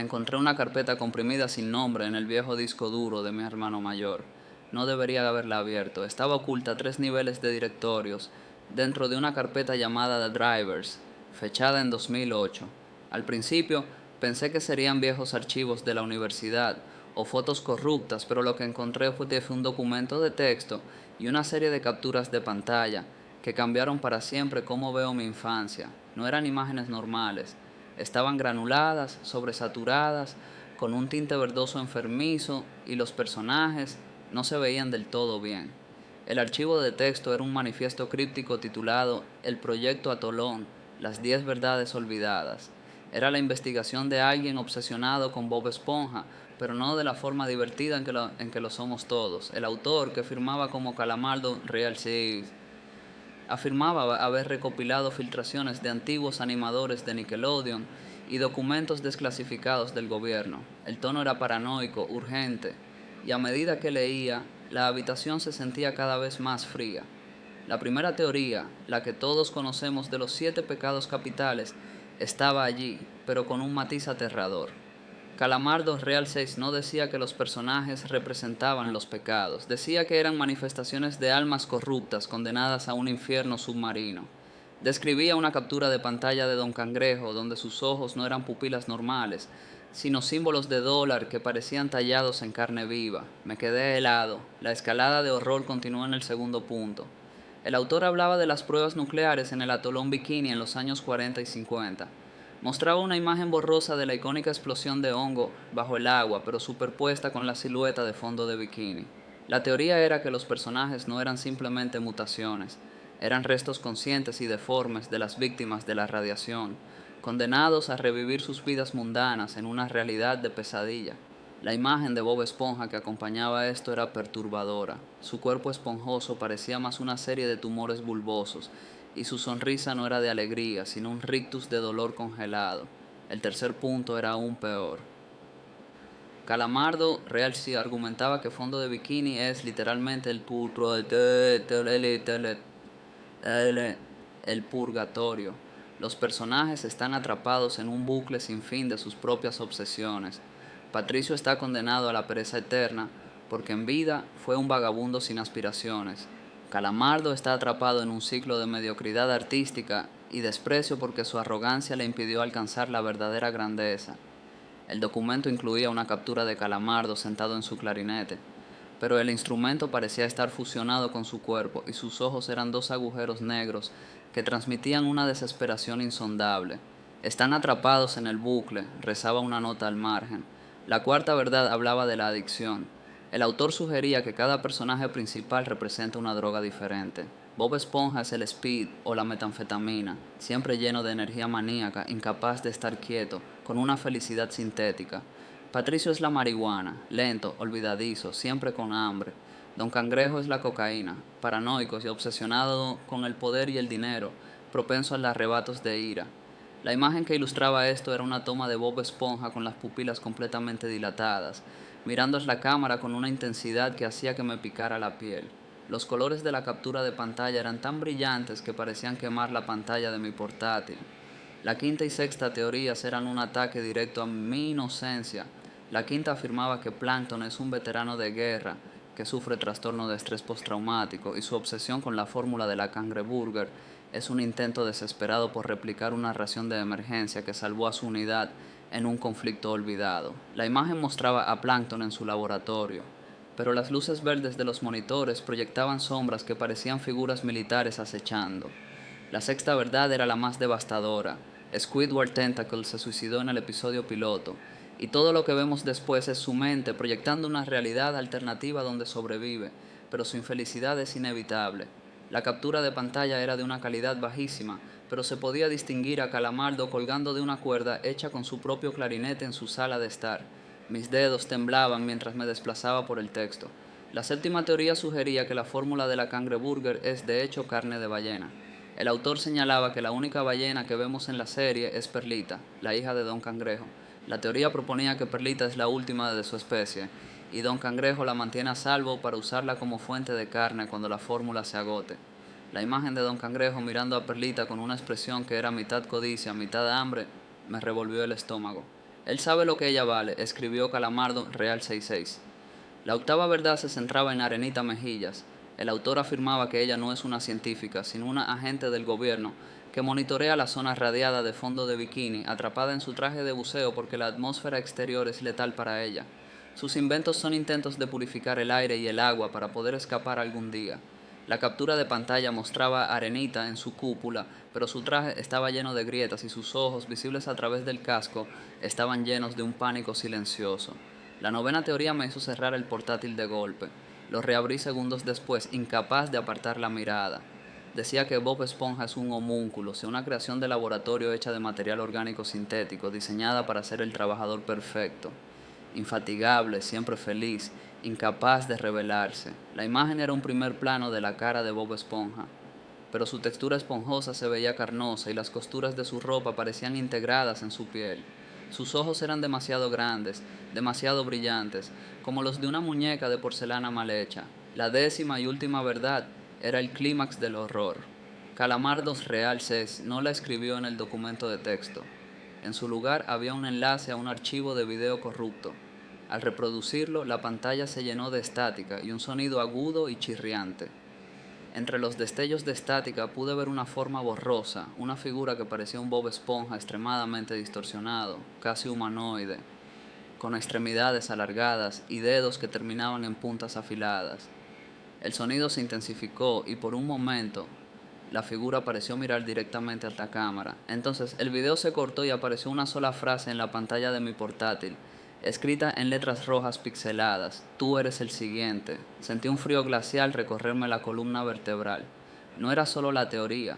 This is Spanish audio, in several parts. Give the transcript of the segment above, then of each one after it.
Encontré una carpeta comprimida sin nombre en el viejo disco duro de mi hermano mayor. No debería haberla abierto. Estaba oculta a 3 niveles de directorios dentro de una carpeta llamada The Drivers, fechada en 2008. Al principio pensé que serían viejos archivos de la universidad o fotos corruptas, pero lo que encontré fue un documento de texto y una serie de capturas de pantalla que cambiaron para siempre cómo veo mi infancia. No eran imágenes normales. Estaban granuladas, sobresaturadas, con un tinte verdoso enfermizo, y los personajes no se veían del todo bien. El archivo de texto era un manifiesto críptico titulado El Proyecto Atolón, las 10 verdades olvidadas. Era la investigación de alguien obsesionado con Bob Esponja, pero no de la forma divertida en que lo somos todos. El autor, que firmaba como Calamardo Real Series, afirmaba haber recopilado filtraciones de antiguos animadores de Nickelodeon y documentos desclasificados del gobierno. El tono era paranoico, urgente, y a medida que leía, la habitación se sentía cada vez más fría. La primera teoría, la que todos conocemos de los 7 pecados capitales, estaba allí, pero con un matiz aterrador. Calamardo Real 6 no decía que los personajes representaban los pecados, decía que eran manifestaciones de almas corruptas condenadas a un infierno submarino. Describía una captura de pantalla de Don Cangrejo donde sus ojos no eran pupilas normales, sino símbolos de dólar que parecían tallados en carne viva. Me quedé helado. La escalada de horror continuó en el segundo punto. El autor hablaba de las pruebas nucleares en el atolón Bikini en los años 40 y 50. Mostraba una imagen borrosa de la icónica explosión de hongo bajo el agua, pero superpuesta con la silueta de fondo de Bikini. La teoría era que los personajes no eran simplemente mutaciones, eran restos conscientes y deformes de las víctimas de la radiación, condenados a revivir sus vidas mundanas en una realidad de pesadilla. La imagen de Bob Esponja que acompañaba esto era perturbadora. Su cuerpo esponjoso parecía más una serie de tumores bulbosos, y su sonrisa no era de alegría, sino un rictus de dolor congelado. El tercer punto era aún peor. Calamardo Real sí argumentaba que fondo de bikini es literalmente el purgatorio. Los personajes están atrapados en un bucle sin fin de sus propias obsesiones. Patricio está condenado a la pereza eterna porque en vida fue un vagabundo sin aspiraciones. Calamardo está atrapado en un ciclo de mediocridad artística y desprecio porque su arrogancia le impidió alcanzar la verdadera grandeza. El documento incluía una captura de Calamardo sentado en su clarinete, pero el instrumento parecía estar fusionado con su cuerpo y sus ojos eran 2 agujeros negros que transmitían una desesperación insondable. Están atrapados en el bucle, rezaba una nota al margen. La cuarta verdad hablaba de la adicción. El autor sugería que cada personaje principal representa una droga diferente. Bob Esponja es el speed o la metanfetamina, siempre lleno de energía maníaca, incapaz de estar quieto, con una felicidad sintética. Patricio es la marihuana, lento, olvidadizo, siempre con hambre. Don Cangrejo es la cocaína, paranoico y obsesionado con el poder y el dinero, propenso a arrebatos de ira. La imagen que ilustraba esto era una toma de Bob Esponja con las pupilas completamente dilatadas, mirando a la cámara con una intensidad que hacía que me picara la piel. Los colores de la captura de pantalla eran tan brillantes que parecían quemar la pantalla de mi portátil. La quinta y sexta teorías eran un ataque directo a mi inocencia. La quinta afirmaba que Plankton es un veterano de guerra que sufre trastorno de estrés postraumático y su obsesión con la fórmula de la cangreburger es un intento desesperado por replicar una ración de emergencia que salvó a su unidad en un conflicto olvidado. La imagen mostraba a Plankton en su laboratorio, pero las luces verdes de los monitores proyectaban sombras que parecían figuras militares acechando. La sexta verdad era la más devastadora. Squidward Tentacle se suicidó en el episodio piloto, y todo lo que vemos después es su mente proyectando una realidad alternativa donde sobrevive, pero su infelicidad es inevitable. La captura de pantalla era de una calidad bajísima, pero se podía distinguir a Calamardo colgando de una cuerda hecha con su propio clarinete en su sala de estar. Mis dedos temblaban mientras me desplazaba por el texto. La séptima teoría sugería que la fórmula de la cangreburger es de hecho carne de ballena. El autor señalaba que la única ballena que vemos en la serie es Perlita, la hija de Don Cangrejo. La teoría proponía que Perlita es la última de su especie, y Don Cangrejo la mantiene a salvo para usarla como fuente de carne cuando la fórmula se agote. La imagen de Don Cangrejo mirando a Perlita con una expresión que era mitad codicia, mitad hambre, me revolvió el estómago. Él sabe lo que ella vale, escribió Calamardo Real 66. La octava verdad se centraba en Arenita Mejillas. El autor afirmaba que ella no es una científica, sino una agente del gobierno que monitorea la zona radiada de fondo de bikini, atrapada en su traje de buceo porque la atmósfera exterior es letal para ella. Sus inventos son intentos de purificar el aire y el agua para poder escapar algún día. La captura de pantalla mostraba a Arenita en su cúpula, pero su traje estaba lleno de grietas y sus ojos, visibles a través del casco, estaban llenos de un pánico silencioso. La novena teoría me hizo cerrar el portátil de golpe. Lo reabrí segundos después, incapaz de apartar la mirada. Decía que Bob Esponja es un homúnculo, sea una creación de laboratorio hecha de material orgánico sintético, diseñada para ser el trabajador perfecto. Infatigable, siempre feliz, incapaz de rebelarse. La imagen era un primer plano de la cara de Bob Esponja, pero su textura esponjosa se veía carnosa y las costuras de su ropa parecían integradas en su piel. Sus ojos eran demasiado grandes, demasiado brillantes, como los de una muñeca de porcelana mal hecha. La décima y última verdad era el clímax del horror. Calamardos Real 6 no la escribió en el documento de texto. En su lugar había un enlace a un archivo de video corrupto. Al reproducirlo, la pantalla se llenó de estática y un sonido agudo y chirriante. Entre los destellos de estática pude ver una forma borrosa, una figura que parecía un Bob Esponja extremadamente distorsionado, casi humanoide, con extremidades alargadas y dedos que terminaban en puntas afiladas. El sonido se intensificó y por un momento la figura pareció mirar directamente a la cámara. Entonces el video se cortó y apareció una sola frase en la pantalla de mi portátil, escrita en letras rojas pixeladas: tú eres el siguiente. Sentí un frío glacial recorrerme la columna vertebral. No era solo la teoría,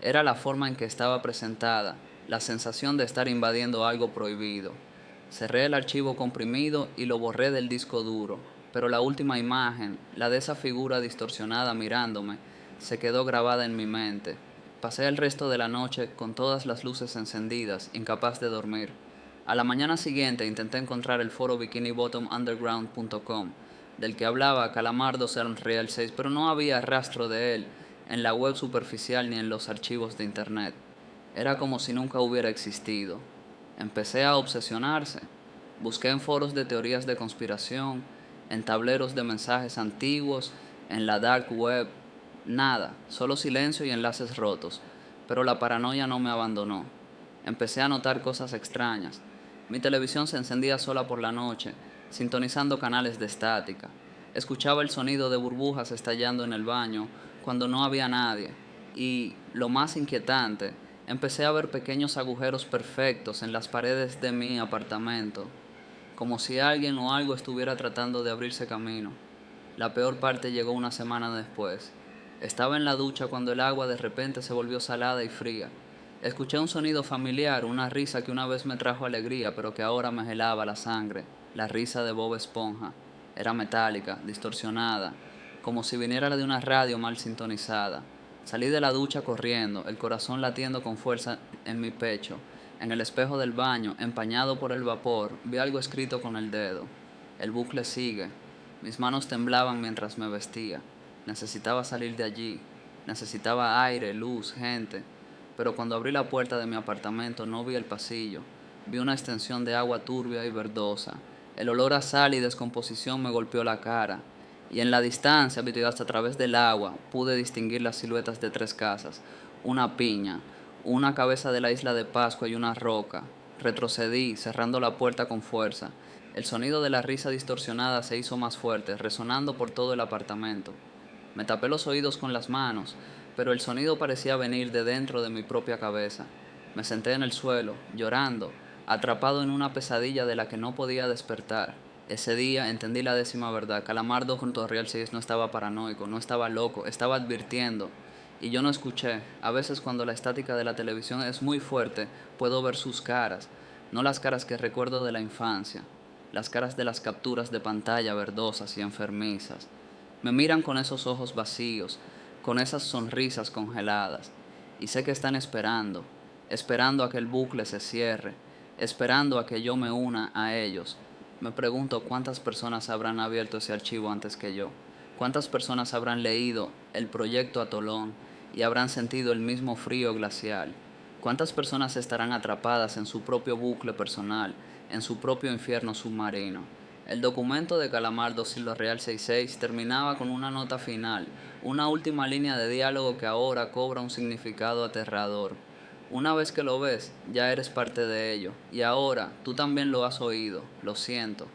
era la forma en que estaba presentada, la sensación de estar invadiendo algo prohibido. Cerré el archivo comprimido y lo borré del disco duro, pero la última imagen, la de esa figura distorsionada mirándome, se quedó grabada en mi mente. Pasé el resto de la noche con todas las luces encendidas, incapaz de dormir. A la mañana siguiente intenté encontrar el foro bikinibottomunderground.com, del que hablaba Calamardo Real 6, pero no había rastro de él en la web superficial ni en los archivos de internet. Era como si nunca hubiera existido. Empecé a obsesionarse. Busqué en foros de teorías de conspiración, en tableros de mensajes antiguos, en la dark web. Nada, solo silencio y enlaces rotos. Pero la paranoia no me abandonó. Empecé a notar cosas extrañas. Mi televisión se encendía sola por la noche, sintonizando canales de estática. Escuchaba el sonido de burbujas estallando en el baño cuando no había nadie. Y, lo más inquietante, empecé a ver pequeños agujeros perfectos en las paredes de mi apartamento, como si alguien o algo estuviera tratando de abrirse camino. La peor parte llegó una semana después. Estaba en la ducha cuando el agua de repente se volvió salada y fría. Escuché un sonido familiar, una risa que una vez me trajo alegría, pero que ahora me helaba la sangre. La risa de Bob Esponja. Era metálica, distorsionada, como si viniera de una radio mal sintonizada. Salí de la ducha corriendo, el corazón latiendo con fuerza en mi pecho. En el espejo del baño, empañado por el vapor, vi algo escrito con el dedo. El bucle sigue. Mis manos temblaban mientras me vestía. Necesitaba salir de allí. Necesitaba aire, luz, gente. Pero cuando abrí la puerta de mi apartamento no vi el pasillo. Vi una extensión de agua turbia y verdosa. El olor a sal y descomposición me golpeó la cara. Y en la distancia, hasta a través del agua, pude distinguir las siluetas de tres casas. Una piña, una cabeza de la isla de Pascua y una roca. Retrocedí, cerrando la puerta con fuerza. El sonido de la risa distorsionada se hizo más fuerte, resonando por todo el apartamento. Me tapé los oídos con las manos, pero el sonido parecía venir de dentro de mi propia cabeza. Me senté en el suelo, llorando, atrapado en una pesadilla de la que no podía despertar. Ese día entendí la décima verdad. Calamardo junto a Real 6 no estaba paranoico, no estaba loco, estaba advirtiendo. Y yo no escuché. A veces cuando la estática de la televisión es muy fuerte, puedo ver sus caras, no las caras que recuerdo de la infancia, las caras de las capturas de pantalla verdosas y enfermizas. Me miran con esos ojos vacíos, con esas sonrisas congeladas, y sé que están esperando, esperando a que el bucle se cierre, esperando a que yo me una a ellos. Me pregunto cuántas personas habrán abierto ese archivo antes que yo, cuántas personas habrán leído el proyecto Atolón y habrán sentido el mismo frío glacial, cuántas personas estarán atrapadas en su propio bucle personal, en su propio infierno submarino. El documento de Calamardo Silva Real 66 terminaba con una nota final, una última línea de diálogo que ahora cobra un significado aterrador. Una vez que lo ves, ya eres parte de ello, y ahora tú también lo has oído, lo siento.